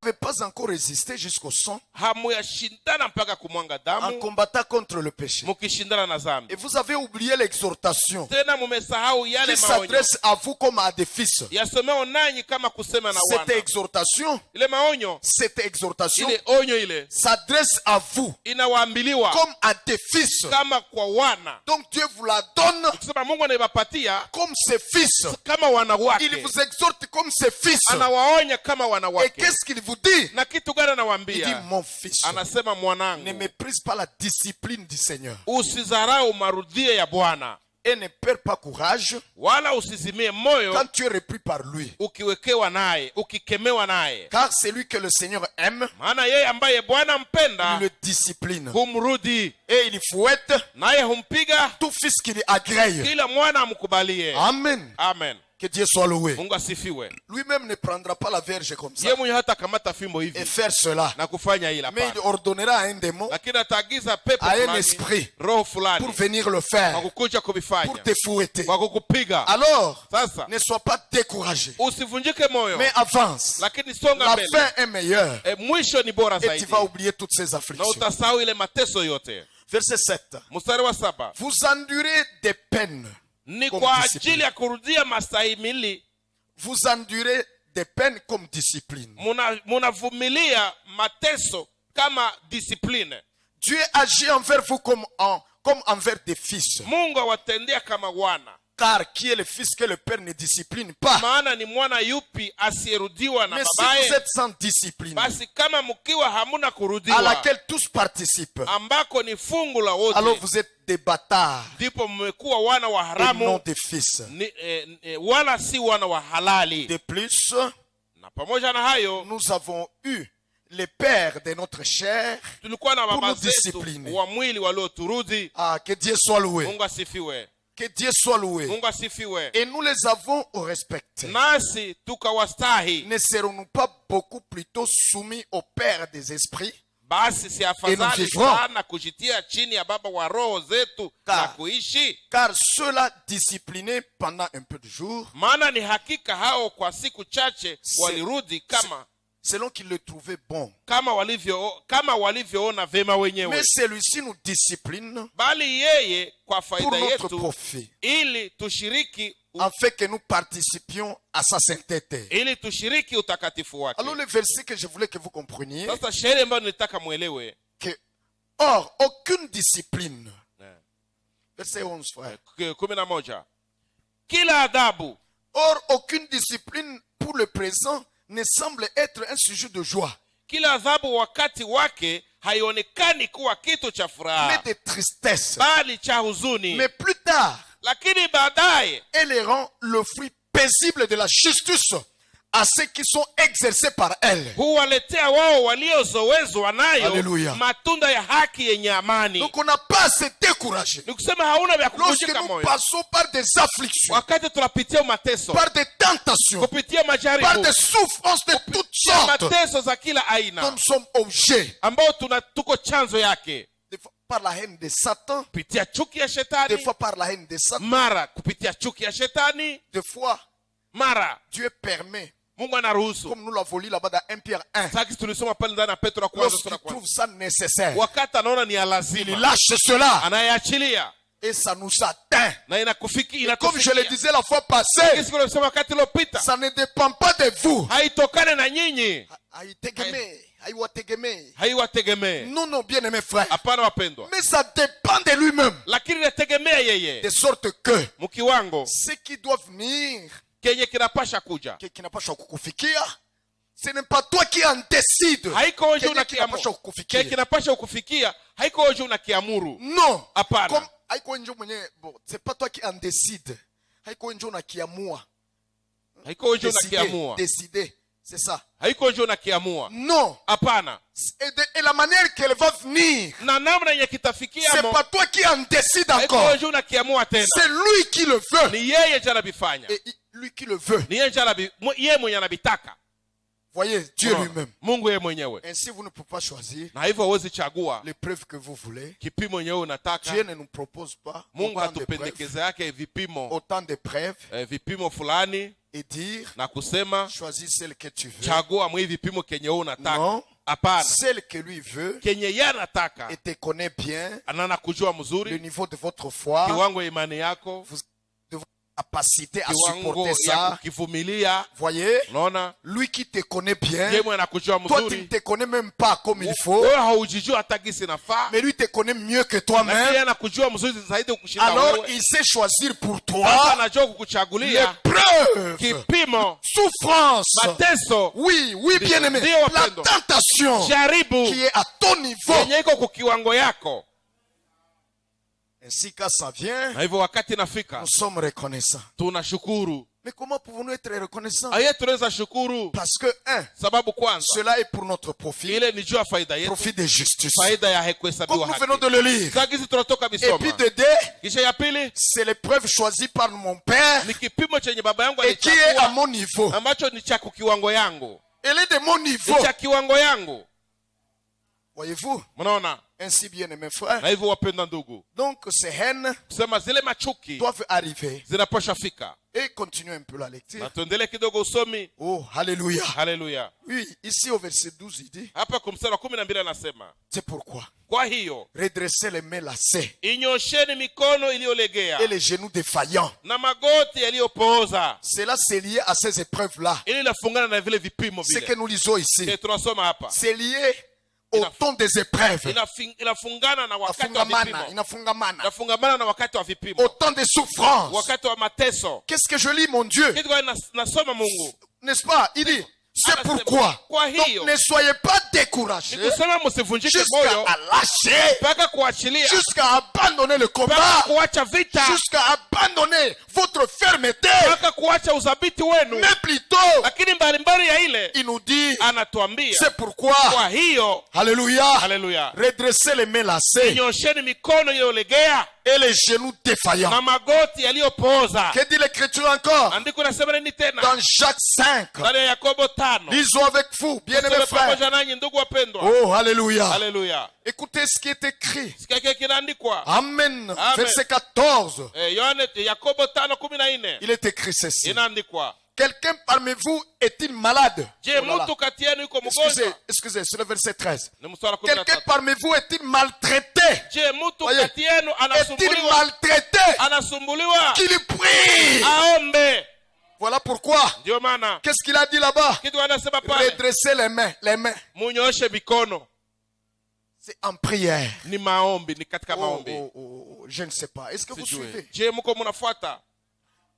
n'avez pas encore résisté jusqu'au sang hamuyashindana mpaka kumwanga en damu combattant contre le péché. mukishindana na zambi. Et vous avez oublié l'exhortation Tena mumesahau yale qui maonyo s'adresse à vous comme à des fils. yasomewa nanyi kama kusema na Cette wana. exhortation, Ile maonyo, ile onyo ile s'adresse à vous inawaambiliwa comme à des fils. kama kwa wana. Donc Dieu vous la donne Kusema Mungu anaipatia comme ses fils. kama wana Il wake. vous exhorte comme ses fils. Anawaonya kama wana Et wake. qu'est-ce qu'il vous dit? Na kitu gani Il dit, anawaambia? mon fils, Anasema ne mwanangu, méprise pas la discipline du Seigneur. usizarau marudhio ya Bwana, Et ne perds pas courage wala usizimie moyo quand tu es repris par lui. ukiwekewa naye, ukikemewa naye. Car celui que le Seigneur aime, Maana yeye ambaye Bwana mpenda il le discipline. humrudi, Et il fouette naye humpiga tout fils qui lui agrée. kila mwana amkubalie. Amen. Amen. Que Dieu soit loué. Mungu asifiwe. Lui-même ne prendra pas la verge comme ça Yeye mwenye hata kamata fimbo et hivi faire cela. na kufanya ila Mais il hapana, ordonnera à un démon, lakini ataagiza pepo à un fulani, esprit, roho pour fulani venir le kwa faire, kukuja pour kuvifanya, te fouetter. kwa kukupiga. Alors, Sasa ne sois pas découragé, usivunjike moyo, mais avance. lakini songa La mbele. fin est meilleure Mwisho ni bora et tu zaidi, vas oublier toutes ces na afflictions. utasahau ile mateso yote. Verset 7. Mstari wa 7, Vous endurez des peines. ni Comme kwa discipline. ajili ya kurudia mastahimili. Vous endurez des peines comme discipline. Munavumilia mateso kama discipline. Dieu agit envers vous comme envers des fils. Mungu awatendea kama wana. Car qui est le fils que le père ne discipline pas? Maana ni mwana yupi asiyerudiwa na Mais si babaye? vous êtes sans discipline, Basi kama mkiwa hamuna à kurudiwa, laquelle tous participent, ambako ni fungu la alors wote, vous êtes des bâtards ndipo mmekuwa wana wa et non haramu, des fils. wala si wana wa halali. De plus, Na pamoja na hayo, nous avons eu les pères de notre chair. tulikuwa na baba nous zetu discipline. wa mwili walioturudi. Ah, que Dieu soit loué. Mungu asifiwe. Que Dieu soit loué. Mungu asifiwe. Et nous les avons respectés. Nasi tukawastahi. Ne serons-nous pas beaucoup plutôt soumis au Père des esprits? Basi si afadhali vivrons. sana kujitia chini ya baba wa roho zetu na kuishi? Car ceux-là disciplinés pendant un peu de jours, Maana ni hakika hao kwa siku chache walirudi selon qu'ils le trouvaient bon. kama walivyoona vema wenyewe. Mais celui-ci nous discipline Bali yeye kwa pour faida notre yetu, profit, ili tushiriki afin que nous participions à sa sainteté. utakatifu wake. Alors le verset que je voulais que vous compreniez, Sasa sheria ambayo nilitaka muelewe, que or aucune discipline, verset 11 frère, 11, kila adhabu, or aucune discipline pour le présent ne semble être un sujet de joie, kila adhabu wakati wake haionekani kuwa kitu cha mais furaha, de tristesse. bali cha huzuni. Mais plus tard, Lakini baadaye elle rend le fruit paisible de la justice à ceux qui sont exercés par elle. huwaletea wao waliozowezwa nayo Hallelujah. matunda ya haki yenye amani. Donc on n'a pas à se décourager. Ni kusema hauna vya Lorsque kuvunjika nous moyo passons par des afflictions, wakati tunapitia mateso, par des tentations, kupitia par majaribu, des souffrances de toutes kupitia sortes, mateso za kila dont aina nous sommes objets. ambao tuko chanzo yake, Des fois par la haine de Satan, kupitia chuki ya des shetani, fois par la haine de Satan, mara kupitia chuki ya shetani, des fois mara Dieu permet, Mungu anaruhusu. comme nous l'avons lu là-bas dans 1 Pierre 1, Sasa tulisoma pale ndani ya Petro wa kwanza lorsqu'il sura ya trouve kwanza, ça nécessaire, wakati anaona ni ya il lazima lâche cela anayeachilia et ça nous atteint. na inakufikia. Comme je le disais la fois passée, Siku nilisema wakati uliopita, ça ne dépend pas de vous. haitokane na nyinyi, haiwategemee. Non, non, bien-aimés frères. Hapana wapendwa, Mais ça dépend de lui-même. lakini inategemea yeye. De sorte que Mkiwango ce qui doit venir, kenye kinapasha kuja, qui n'a pas kukufikia, ce n'est pas toi qui en décides. haiko wewe Kenye unakiamuru. kinapasha kukufikia. Kinapasha kukufikia, haiko wewe unakiamuru. Non. Hapana. Comme haiko wewe mwenyewe, bon, c'est pas toi qui en décide. Haiko wewe unakiamua. Haiko wewe unakiamua. Décider, c'est ça. Haiko wewe unakiamua. Non. Hapana. Et la manière qu'elle va venir, Na namna yenye kitafikia c'est mo, pas toi qui en décide haiko encore. wewe unakiamua tena. C'est lui qui le veut. Ni yeye ndiye anabifanya. Et lui qui le veut. Ni yeye mwenye anabitaka. Voyez, Dieu lui-même. Mungu yeye mwenyewe. Ainsi, vous ne pouvez pas choisir Na hivyo huwezi chagua l'épreuve que vous voulez. kipimo yenyewe unataka. Dieu ne nous propose pas Mungu autant d'épreuves, hatupendekeze yake vipimo vipimo fulani et dire na kusema choisis celle que tu veux. chagua mwi vipimo kenye wewe unataka. Non, Hapana. celle que lui veut Kenye yeye anataka et te connaît bien anana kujua le mzuri niveau de votre foi, kiwango imani yako, de votre capacité à kiwango supporter ya ça. kukivumilia. Voyez, Unaona? lui qui te connaît bien, Yeye anakujua toi tu ne mzuri. te connais même pas comme il faut, Wewe haujijui hata gisi nafaa. mais lui te connaît mieux que Lakini toi-même. yeye anakujua mzuri zaidi kukushinda Alors wewe. il sait choisir pour Hata toi anajua kukuchagulia l'épreuve, kipimo, souffrance, mateso, oui, oui, bien aimé, Ndio la wapendwa. tentation jaribu qui est à ton niveau. yenye iko kwa kiwango yako. Ainsi, quand ça vient, Na hivyo wakati nafika nous sommes reconnaissants. tunashukuru. Mais comment pouvons-nous être reconnaissants? Aye tunaweza shukuru Parce que, sababu kwanza cela est pour notre profit, ile ni juu ya faida yetu, profit de justice. faida ya Comme kuhesabiwa nous venons haki. de le lire. Sasa tunatoka Et puis bisoma. de deux, Kisha ya pili c'est l'épreuve choisie par mon père ni kipimo chenye baba yangu et qui est à alichagua mon niveau. ambacho ni cha kiwango yangu. Elle est de mon niveau. Ni cha kiwango yangu. Voyez-vous? Mnaona? Ainsi, bien aimés frères. Na hivyo wapenda ndugu, Donc, ces haines kusema zile machuki doivent arriver. zinapasha fika. Et continuons un peu la lecture. Na tuendelee kidogo usomi. Oh, alléluia. Haleluya. Oui, ici au verset 12, il dit, Hapa kwa mstari wa 12 anasema, c'est pourquoi. kwa hiyo Redressez les mains lacées inyosheni mikono iliyolegea et les genoux défaillants. na magoti yaliyopooza. Cela, c'est lié à ces épreuves-là. Ili inafungana na vile vipimo Ce que vile. nous lisons ici, Tunasoma hapa. c'est lié au temps des épreuves. Inafungana na wakati wa vipimo. Inafungamana na wakati wa vipimo. au temps des souffrances. Wakati wa mateso. Qu'est-ce que je lis, mon Dieu? Kitu gani nasoma Mungu? N'est-ce pas? Il dit, c'est pourquoi. Donc, ne soyez pas découragés Nikusema msivunjike jusqu'à moyo lâcher, mpaka kuachilia, jusqu'à abandonner le mpaka combat, kuacha vita, jusqu'à abandonner votre fermeté. mpaka kuacha udhabiti wenu. Mais plutôt, Lakini mbalimbali ya ile il nous dit, anatuambia, c'est pourquoi, kwa hiyo, alléluia, haleluya, redressez les mains lacées nyosheni mikono iliyolegea et les genoux défaillants. na magoti yaliyopooza. Que dit l'Écriture encore? Andiko nasema nini tena? Dans Jacques 5, Ndani ya Yakobo 5. lisons avec vous, bien-aimés Tusome frères. pamoja nanyi ndugu wapendwa. Oh, alléluia. Haleluya. Écoutez ce qui est écrit. Sikia kile kinaandikwa. Amen. Amen. Verset 14. Yakobo 5:14. Il est écrit ceci. Inaandikwa. Quelqu'un parmi vous est-il malade? Je Oh là là. mtu kati yenu yuko Excusez, mgonjwa? excusez, c'est le verset 13. Ni mstari wa Quelqu'un 13. parmi vous est-il maltraité? Je mtu Voyez. kati yenu Est-il anasumbuliwa? maltraité? Anasumbuliwa? Qu'il prie. Aombe. Voilà pourquoi. Ndio maana Qu'est-ce qu'il a dit là-bas? kitu anasema pale, Redressez les mains. Les mains. munyooshe mikono. C'est en prière. Ni maombi, ni katika Oh, maombi. oh, oh, je ne sais pas. Est-ce que vous Sijui. suivez? Je mko mnafuata?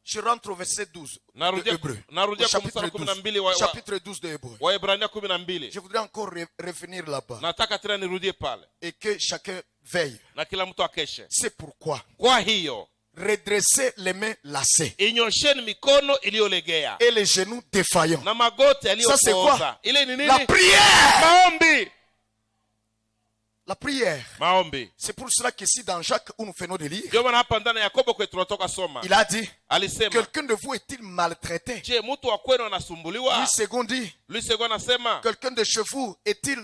Je rentre au verset 12 de Narudia Hébreu. narudia Au kwa chapitre mstari 12. 12 Chapitre 12 de Hébreu. wa Waebrania 12. Je voudrais encore revenir là-bas. Nataka tena nirudie pale Et que chacun veille. na kila mtu akeshe. C'est pourquoi. Kwa hiyo Redressez les mains lacées inyosheni mikono iliyolegea et les genoux défaillants. na magoti Ça, c'est quoi? yaliyopooza. Ile ni La nini? prière. Maombi. La prière. Maombi. C'est pour cela qu'ici dans Jacques où nous venons de lire, Ndio maana hapa ndani ya Yakobo kwetu tunatoka soma. il a dit, Alisema, quelqu'un de vous est-il maltraité? je mtu wa kwenu anasumbuliwa? Lui second dit, Lui second anasema, quelqu'un de chez vous est-il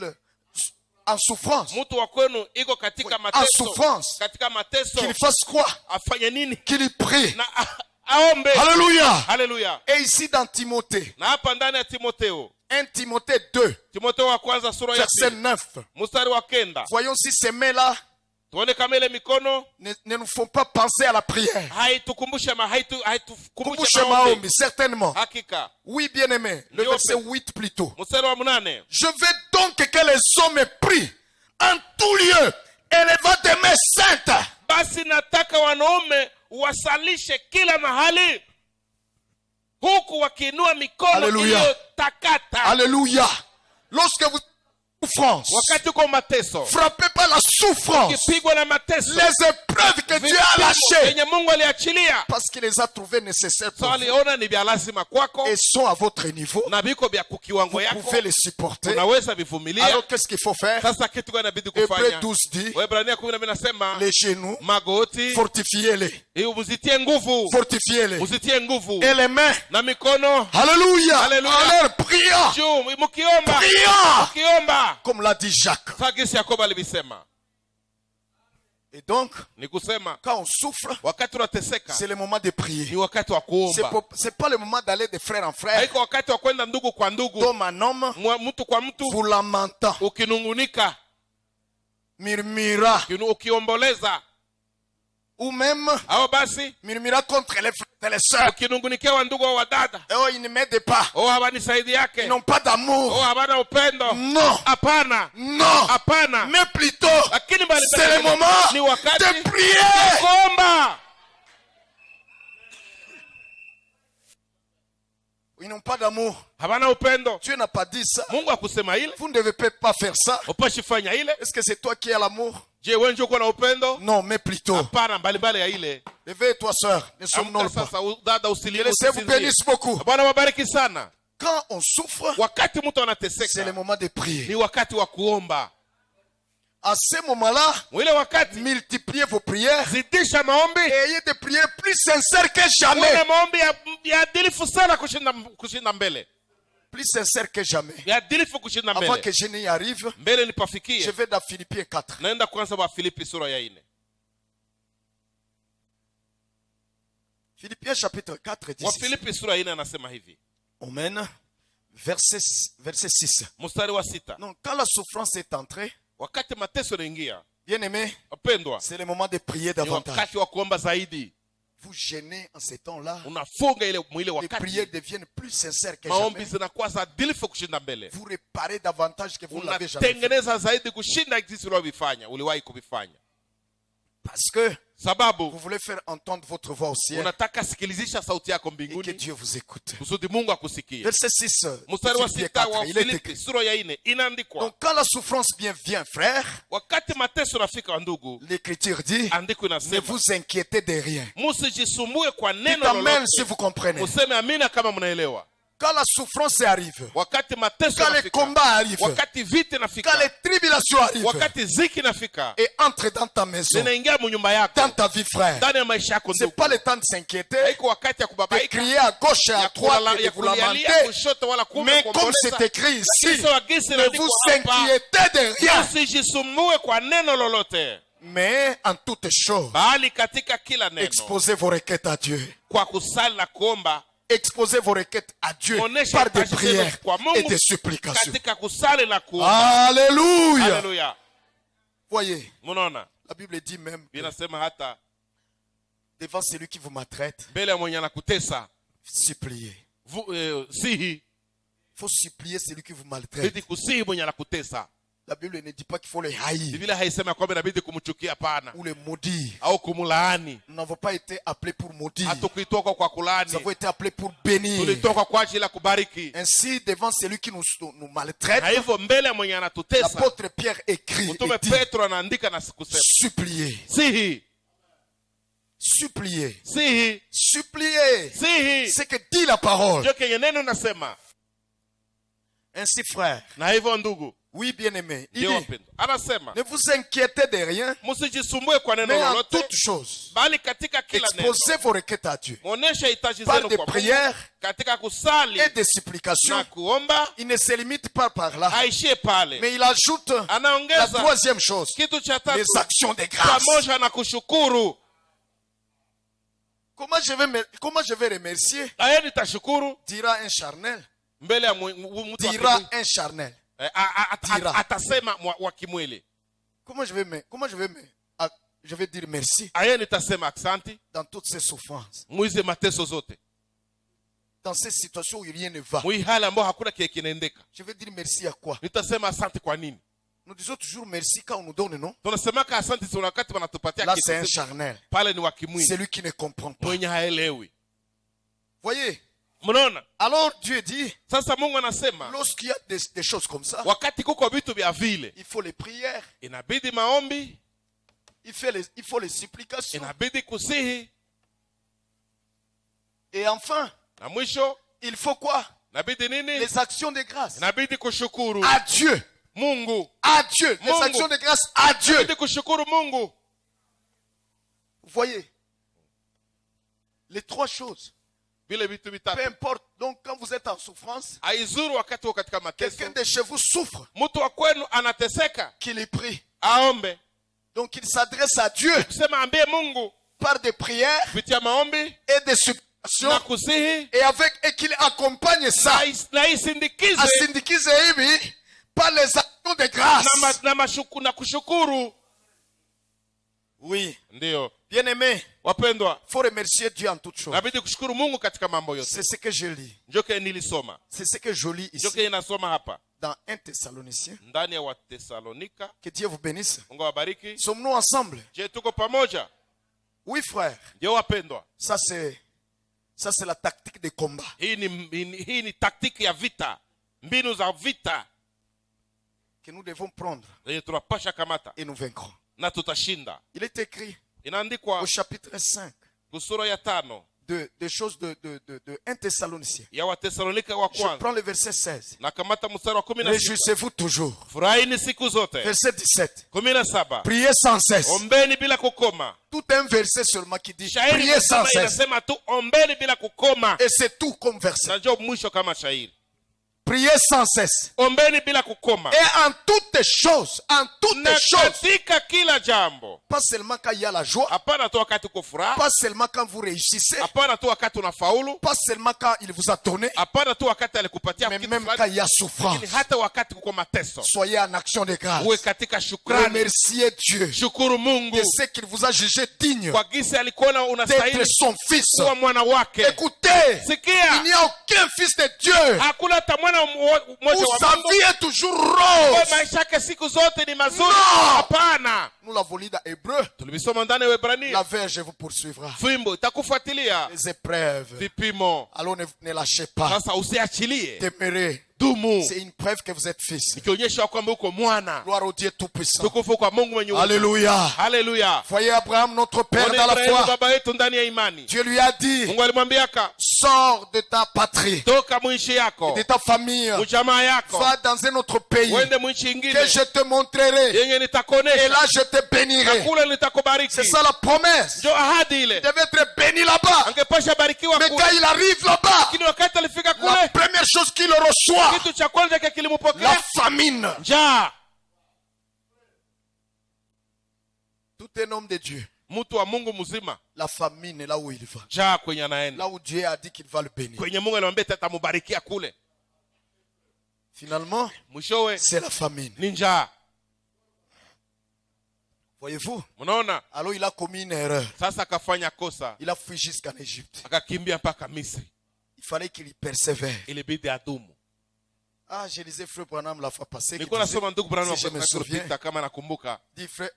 en souffrance? mtu wa kwenu iko katika En mateso. souffrance. Katika mateso Qu'il fasse quoi? afanye nini? Qu'il prie. Na aombe. Alléluia. Haleluya. Et ici dans Timothée, Na hapa ndani ya Timotheo, 1 Timothée 2, Timotheo wa kwanza sura ya verset 2 9. mstari wa 9. Voyons si ces mains-là Tuone kama ile mikono ne nous font pas penser à la prière. haitukumbushe Kumbushe maombi. maombi, certainement. Hakika. Oui, bien-aimé. Le Ndio verset pe- 8 plutôt. Mstari wa 8. Je veux donc que les hommes prient en tout lieu et levant des mains saintes. Basi nataka wanaume wasalishe kila mahali huku wakiinua mikono Haleluya. iliyotakata. Alléluia. Lorsque vous souffrance, Wakati uko mateso, frappé par la souffrance, ukipigwa na mateso, les épreuves que Dieu a lâchées, yenye Mungu aliachilia, parce qu'il les a trouvées nécessaires pour so vous aliona ni vya lazima kwako et sont à votre niveau, na viko vya kukiwango vous yako, pouvez les supporter. unaweza vivumilia. Alors qu'est-ce qu'il faut faire? Sasa kitu gani inabidi Hébreu kufanya? 12 dit, Waebrania 12 nasema les genoux, magoti fortifiez-les, uzitie nguvu, fortifiez-les. uzitie nguvu Et les mains, na mikono. alléluia, Alléluia. à leur priant, Mukiomba. priant, Mukiomba. comme l'a dit Jacques. Sasa gisi Yakobo alivisema. Et donc, Ni kusema quand on souffre, wakati unateseka c'est le moment de prier. ni wakati wa kuomba. C'est pas le moment d'aller de frère en frère, Haiko wakati wa kwenda ndugu kwa ndugu, d'homme en homme, mtu kwa mtu, vous lamentant, ukinungunika, murmurant, ukiomboleza, ou même au basi murmurant contre les frères et les sœurs. ukinungunikia wa ndugu au wadada. Oh, ils ne m'aident pas. Oh, habanisaidi Ils yake. n'ont pas Oh, d'amour. habana upendo. Non, Hapana. non, Hapana. mais plutôt, Lakini mbali c'est le moment ni wakati de prier. kuomba. Ils n'ont pas d'amour. Habana upendo. Dieu n'a pas dit ça. Mungu akusema ile. Vous ne devez pas faire ça. Upashi fanya ile. Est-ce que c'est toi qui as l'amour? Je, wewe ndio uko na upendo? Non, mais plutôt. Hapana, mbali ya ile. Levez-toi, sœur. Ne Amka somnole pas. sasa dada Que usilie. le Seigneur vous bénisse beaucoup. Bwana wabariki sana. Quand on souffre, Wakati mtu c'est anateseka le moment de prier. ni wakati wa kuomba. À ce moment-là, Mwile wakati multipliez vos prières zidisha maombi. et ayez des prières plus sincères que Ule jamais. maombi ya adilifu sana kushinda mbele. Plus sincères que jamais. Ya adilifu kushinda Avant mbele. que je n'y arrive, Mbele je nipafikie. vais dans Philippiens 4. Naenda kwanza wa Filipi sura ya 4. Philippiens chapitre 4, Wa 10. Filipi sura ya 4 anasema hivi. Amen. Verset 6. Mstari wa 6. Donc, quand la souffrance est entrée, Wakati mateso yanaingia, bien-aimés, wapendwa, c'est le moment de prier ni davantage. wakati wa kuomba zaidi. Vous gênez en ces temps-là. Unafunga ile mwile Les wakati. prières deviennent plus sincères que Maombi jamais. zinakuwa za adilifu kushinda mbele. Vous réparez davantage que vous ne l'avez jamais fait. Unatengeneza zaidi kushinda jinsi uliwahi kuvifanya. Parce que Sababu vous voulez faire entendre votre voix au ciel unataka sikilizisha sauti yako et que mbinguni Dieu vous écoute. kusudi Mungu akusikie. Verset 6. Mstari wa Philippiens 6 4, wa il est Filipi écrit. sura ya 4 inaandikwa. Donc quand la souffrance vient, frère, Wakati mateso nafika wa ndugu, l'Écriture dit, andiko ne inasema vous inquiétez de rien. musijisumbue kwa Dites neno amen si lolote. vous comprenez. Museme amina kama mnaelewa. Quand la souffrance arrive, Wakati mateso quand les nafika, combats arrivent, wakati vita quand nafika, les tribulations arrivent, wakati ziki nafika, et entre dans ta maison, zinaingia munyumba yako, dans ta vie, frère, ndani ya maisha yako c'est ndugu. pas le temps de s'inquiéter, Haiko wakati ya de kubabaika, crier à gauche et à droite et de ya vous kulialia lamenter. kushoto wala kuume Mais comme kuomboleza. c'est écrit ici, Sisi wagisi ne inaandikwa vous hapa, inquiétez de rien, usijisumbue kwa neno lolote, mais en toutes choses, bali katika kila neno exposez vos requêtes à Dieu. kwa kusali na kuomba, Exposez vos requêtes à Dieu muoneshe par des hitaji prières zenu kwa Mungu et des supplications. katika kusali na kuomba. Alléluia. Haleluya. Voyez, Mnaona? la Bible dit même que Inasema hata devant celui qui vous maltraite, mbele ya mwenye anakutesa suppliez. sihi, Il faut supplier celui qui vous maltraite. bidi kusihi mwenye anakutesa. La Bible ne dit pas qu'il faut le haïr Biblia haisema kwamba inabidi kumchukia, hapana, ou le maudire. au kumlaani. Nous n'avons pas été appelés pour maudire. Hatukuitoka kwa Nous kulaani, avons été appelés pour bénir. tulitoka kwa ajili ya kubariki. Ainsi, devant celui qui nous maltraite, Na hivyo mbele ya mwenye anatutesa, l'apôtre Pierre écrit mtume et dit, Petro anaandika na kusema suppliez, sihi, suppliez, sihi, suppliez. sihi, C'est que dit la parole. ndio kenye neno nasema. Ainsi, frère, Na hivyo ndugu, oui, bien-aimé, il ndio dit, wapendwa, anasema ne vous inquiétez de rien, msijisumbue kwa neno mais en lolote, toutes choses, bali katika kila neno exposez vos requêtes à Dieu muoneshe hitaji par zenu des kwa Mungu prières katika kusali et des supplications. na kuomba. Il ne se limite pas par là, Haishie pale, mais il ajoute la anaongeza troisième chose, kitu cha tatu, les actions de grâce. pamoja na kushukuru. Comment je vais remercier? Aya nitashukuru Dira un charnel. mbele ya mtu wa Dira kimwili. un charnel. Dira. Atasema wa kimwili. Comment je vais dire merci Aya nitasema aksanti dans toutes ces souffrances, mwize mateso zote, dans ces situations où rien ne va. mwi hali ambayo hakuna kile kinaendeka. Je vais dire merci à quoi? Nitasema asante kwa nini? Nous disons toujours merci quand on nous donne, non? Tunasemaka asante sana wakati wanatupatia Là, kitu. c'est un charnel. Pale ni wa kimwili, Celui qui ne comprend pas. mwenye haelewi. Voyez? Mnaona? Alors Dieu dit, Sasa Mungu anasema lorsqu'il y a des choses comme ça, wakati kuko vitu vya vile, il faut les prières, inabidi maombi, il faut les supplications. inabidi kusihi, Et enfin, na mwisho il faut quoi? inabidi nini? Les actions de grâce. Inabidi kushukuru À Dieu. Mungu. À Dieu. Les Mungu. actions de grâce à Dieu. Inabidi kushukuru Mungu. Vous voyez? Les trois choses. Vile vitu Peu vitatu. importe. Donc, quand vous êtes en souffrance, haizuru wakati uko katika mateso. quelqu'un de chez vous souffre, Mtu wa kwenu anateseka, qu'il y prie. aombe. Donc il s'adresse à Dieu Kusema ambie Mungu par des prières kupitia maombi et des supplications, na kusihi et qu'il accompagne ça, na isindikize asindikize hivi par les actions de grâce. na kushukuru. Oui, Ndio bien-aimé, wapendwa, il faut remercier Dieu en toutes choses. nabidi kushukuru Mungu katika mambo yote. C'est ce que je lis. Njoke nilisoma, C'est ce que je lis njoke ici inasoma hapa dans 1 Thessaloniciens. ndani ya Watesalonika. Que Dieu vous bénisse. Mungu awabariki. Sommes-nous ensemble? Je, tuko pamoja? Oui, frère. Ndio wapendwa, Ça c'est la tactique de combat. hii ni taktiki ya vita, mbinu za vita Que nous devons prendre zenye tunapasha kamata et nous vaincrons. na tutashinda. Il est écrit Inaandikwa au chapitre 5 kusura ya 5 des choses de 1 Thessaloniciens. ya Watesalonika wa Je kwanza, prends le verset 16. na kamata mstari wa 16. Réjouissez-vous toujours. Furahini siku zote. Verset 17. 17. Priez sans cesse. Ombeni bila kukoma. Tout un verset seulement qui dit Shairi priez sans cesse. inasema tu ombeni bila kukoma. Et c'est tout comme verset. Na ndio mwisho kama shairi. Priez sans cesse. Ombeni bila kukoma. Et en toutes choses, Na katika kila jambo. pas seulement quand il y a la joie, Hapana tu wakati uko furaha. pas seulement quand vous réussissez, Hapana tu wakati unafaulu. pas seulement quand il vous a donné, Hapana tu wakati alikupatia mais kitu même fulani. quand il y a souffrance. Lakini hata wakati kuko mateso. Soyez en action de grâce. Uwe katika shukrani. Remerciez Dieu Shukuru Mungu de ce qu'il vous a jugé digne kwa gisi alikuona d'être unastahili son fils. kuwa mwana wake. Écoutez, Sikia, il n'y a aucun fils de Dieu hakuna hata mwana mmoja où wa sa Mungu vie est toujours kwa rose. maisha yake siku zote ni mazuri. No. Hapana. Nous l'avons lu dans Hébreu. Tulivisoma ndani ya La Waebrania. verge vous poursuivra. Fimbo itakufuatilia, Les épreuves. vipimo. Alors ne lâchez pas. Sasa usiachilie, Demeurez. dumu, C'est une preuve que vous êtes fils. ikionyesha kwamba uko mwana. Gloire au Dieu Tout-Puissant. Tukufu kwa Mungu mwenye uwezo. Alléluia. Haleluya. Voyez Abraham, notre père Ona dans la Ibrahimu foi. baba yetu ndani ya imani. Dieu lui a dit, Mungu alimwambiaka, sors de ta patrie, toka mwinchi yako, de ta famille, mjamaa yako, va dans un autre pays uende mwinchi ingine que je te montrerai. yenye Et nitakuonesha, là, je te bénirai. na kule nitakubariki. C'est ça la promesse. Ndio ahadi ile. Il devait être béni là-bas. Angepasha barikiwa Mais kule, quand il arrive là-bas, lakini wakati alifika la kule, première chose qu'il reçoit, kitu cha kwanza la kilimpokea famine. njaa. Tout un homme de Dieu, Mtu wa Mungu mzima, la famine est là où il va. njaa kwenye anaenda, Là où Dieu a dit qu'il va le bénir. kwenye Mungu alimwambia atamubarikia kule, Finalement, mwishowe c'est la famine. ni njaa. Voyez-vous? Mnaona? Alors il a commis une erreur. Sasa akafanya kosa, Il a fui jusqu'en Égypte. akakimbia mpaka Misri. Il fallait qu'il y persévère. Ilibidi adumu. Ah, je lisais Frère Branham la fois passée. qui Nilikuwa disait, nasoma ndugu Branham si je me wakati souviens, ulipita, kama nakumbuka,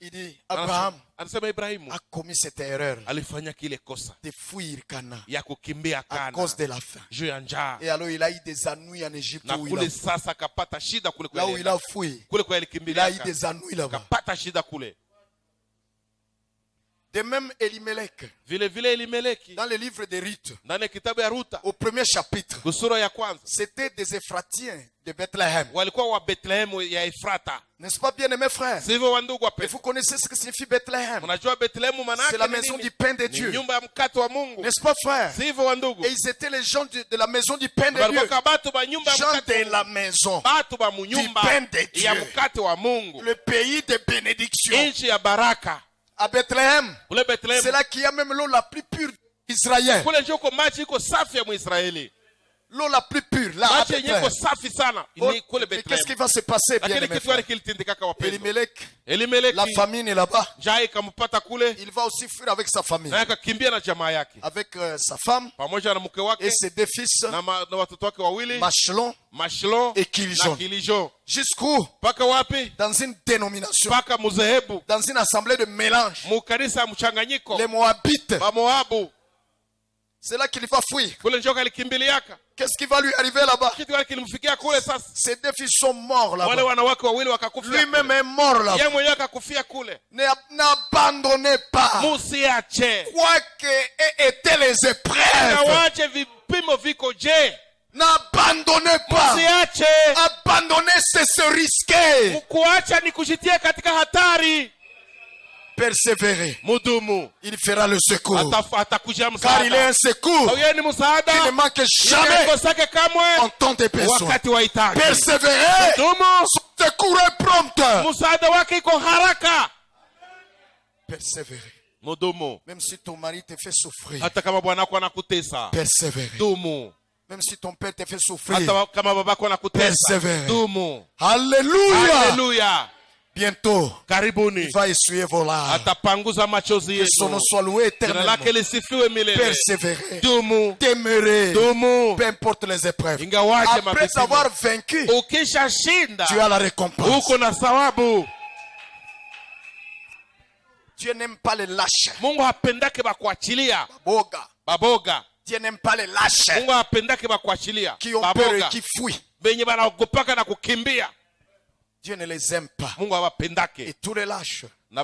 il dit, Abraham anasema Ibrahimu a commis cette erreur alifanya kile kosa de fuir Cana ya kukimbia à Kana cause de la faim. juu ya njaa, Et alors il a eu des ennuis en Égypte. na Où il kule a, sasa akapata shida kule là où il a fui, kule kwa il a eu alikimbilia, des ennuis là-bas. akapata shida kule. De même, Elimelech, Vile vile Elimeleki dans le livre de Ruth, ndani ya kitabu ya Ruta au premier chapitre, kusura ya kwanza, c'était des Éphratiens de Bethléem. walikuwa wa Bethlehemu ya Efrata. N'est-ce pas, bien aimés frères? Sivyo wandugu Et wapendwa? vous connaissez ce que signifie Bethléem? Unajua Bethlehemu maana C'est la yake ni maison nini? du pain de Ni Dieu. nyumba ya mkate wa Mungu. N'est-ce pas, frère? Sivyo wandugu? Et ils étaient les gens de la maison du pain de Dieu. Balikuwa batu ba nyumba ya Gens mkate de wa la Mungu. maison. Batu ba munyumba Du pain de Dieu. ya mkate wa Mungu. Le pays de bénédiction. Nchi ya baraka. À Bethléem, Kule Bethlehemu. c'est là qu'il y a même l'eau la plus pure d'Israël. Kule njoo maji iko safi ya Mwisraeli. L'eau la plus pure, là, à Maji yenye iko Bethléem. safi sana Oh, ni kule mais qu'est-ce qui Bethlehemu. va se passer, bien Lakini aimés kitu gani frères? kilitindikaka wapendwa? Elimelech, la Elimeleki famine est là-bas. njaa ikampata kule, Il va aussi fuir avec sa famille. naye akakimbia na jamaa yake Avec sa femme pamoja na mke et wake ses deux fils, na watoto wake wawili, Machelon Mashlon et na Kilijon. Kilijo. Jusqu'où? Mpaka wapi? Dans une dénomination, Mpaka muzehebu, dans une assemblée de mélange. mukanisa ya mchanganyiko Les Moabites, ba Moabu. c'est là qu'il va fuir. Kule njoo alikimbiliaka. Qu'est-ce qui va lui arriver là-bas? Kitu gani kilimfikia kule sasa? Ses deux fils sont morts Wale là-bas. wanawake wawili wakakufia Lui-même kule. est mort là-bas. Yeye mwenyewe akakufia kule. N'abandonnez pas. Musiache. Quoi que étaient les Na épreuves, wache vipimo viko je. n'abandonnez pas. Musiache. Abandonner, c'est se risquer. Kuacha ni kujitia katika hatari. Persévérez. mudumu, Il fera le secours. atakujia Car il est msaada. un secours Yeye ni qui ne msaada, manque jamais yakosake en kamwe temps de besoin. wakati wa hitaji. Persévérez. Mudumu, Son secours est prompt. msaada wake iko haraka. Persévérez. Mudumu, Même si ton mari te fait souffrir. hata kama bwanako anakutesa, Persévérez. dumu. Même si ton père te fait souffrir. Hata kama babako anakutesa, Persévérez. dumu. Alléluia. Haleluya. Bientôt, Karibuni il va essuyer vos larmes. atapanguza machozi Que son nom yenu. soit loué Jina éternellement. lake lisifiwe milele. Persévérez. Dumu, Demeurez. dumu. Peu importe les épreuves. Ingawaje Après mapitimo, avoir vaincu, ukishashinda tu as la récompense. uko na thawabu. Dieu n'aime pas les lâches. Mungu hapendake bakuachilia Boga. baboga. Dieu n'aime pas les lâches Mungu hapendake bakuachilia qui ont peur et baboga, qui fuient. benye banaogopaka na kukimbia. Dieu ne les aime pas. Mungu hawapendake. Et tous les lâches, Na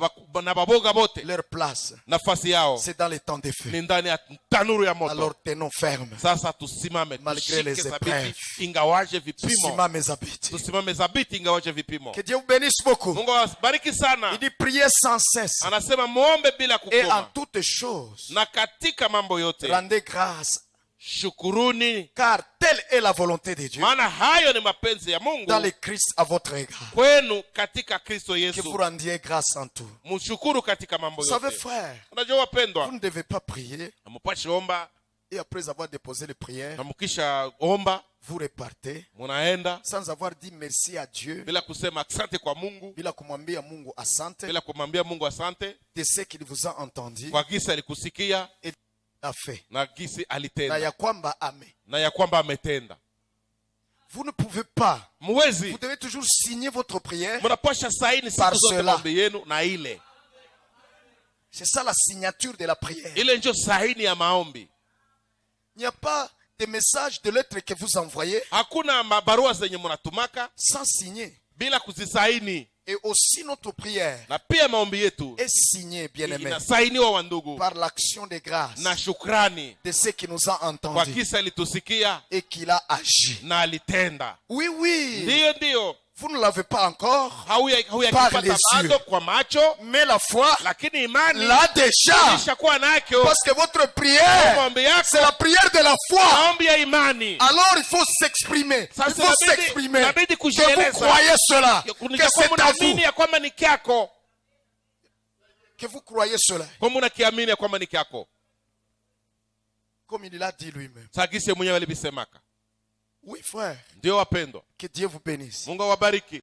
baboga bote leur place, nafasi yao c'est dans les temps de feu. ni ndani ya tanuru ya moto. Alors tenons ferme. Sasa tusimame, Malgré les tushike épreuves. zabiti ingawaje vipimo. Simama mes habits. Tusimame zabiti ingawaje vipimo. Que Dieu vous bénisse beaucoup. Mungu awabariki sana. Il dit priez sans cesse. Anasema muombe bila Et en kukoma, toutes choses, na katika mambo yote rendez grâce. shukuruni, Car telle est la volonté de Dieu maana hayo ni mapenzi ya Mungu dans le Christ à votre égard. kwenu katika Kristo Que Yesu. vous rendiez grâce en tout. Mshukuru katika mambo Vous savez, yote. frère, Unajua vous wapendwa, ne devez pas prier amupashi omba et après avoir déposé les prières, na mkisha omba vous repartez munaenda sans avoir dit merci à Dieu, bila kusema asante kwa Mungu, bila kumwambia Mungu asante bila kumwambia Mungu asante de ce qu'il vous a entendu kwa gisi alikusikia et a fait. na gisi Na alitenda ya kwamba amen. na ya kwamba ametenda. Vous ne pouvez pas. Muwezi, Vous devez toujours signer votre prière. mnapasha saini Par siku zote cela. maombi yenu na ile C'est ça la signature de la prière. ile ndio saini ya maombi. Il n'y a pas de messages, de lettres que vous envoyez Hakuna mabarua zenye mnatumaka sans signer. bila kuzisaini, Et aussi notre prière na pia maombi yetu est signée, bien-aimés, inasainiwa wa ndugu par l'action de grâce na shukrani de ceux qui nous a kwa entendus kisa alitusikia et qu'il a agi. na alitenda. Oui, oui. Ndiyo, Vous ne l'avez pas encore, Par les hauyakipata yeux. bado kwa macho, mais la foi lakini imani l'a déjà. ishakuwa nayo. Parce que votre prière, Maombi yako c'est la prière de la foi. maombi ya imani. Alors il faut s'exprimer. Il Sasa faut inabidi- s'exprimer. inabidi Que vous kujieleza. croyez cela. Que Kunisha c'est kwamba à vous. unaamini ya kwamba ni kyako, Que vous croyez cela. kwamba unakiamini ya kwamba ni kyako. Comme il l'a dit lui-même. Sagisi mwenyewe alivisemaka. Oui, frère. Ndio wapendwa, Que Dieu vous bénisse. Mungu awabariki.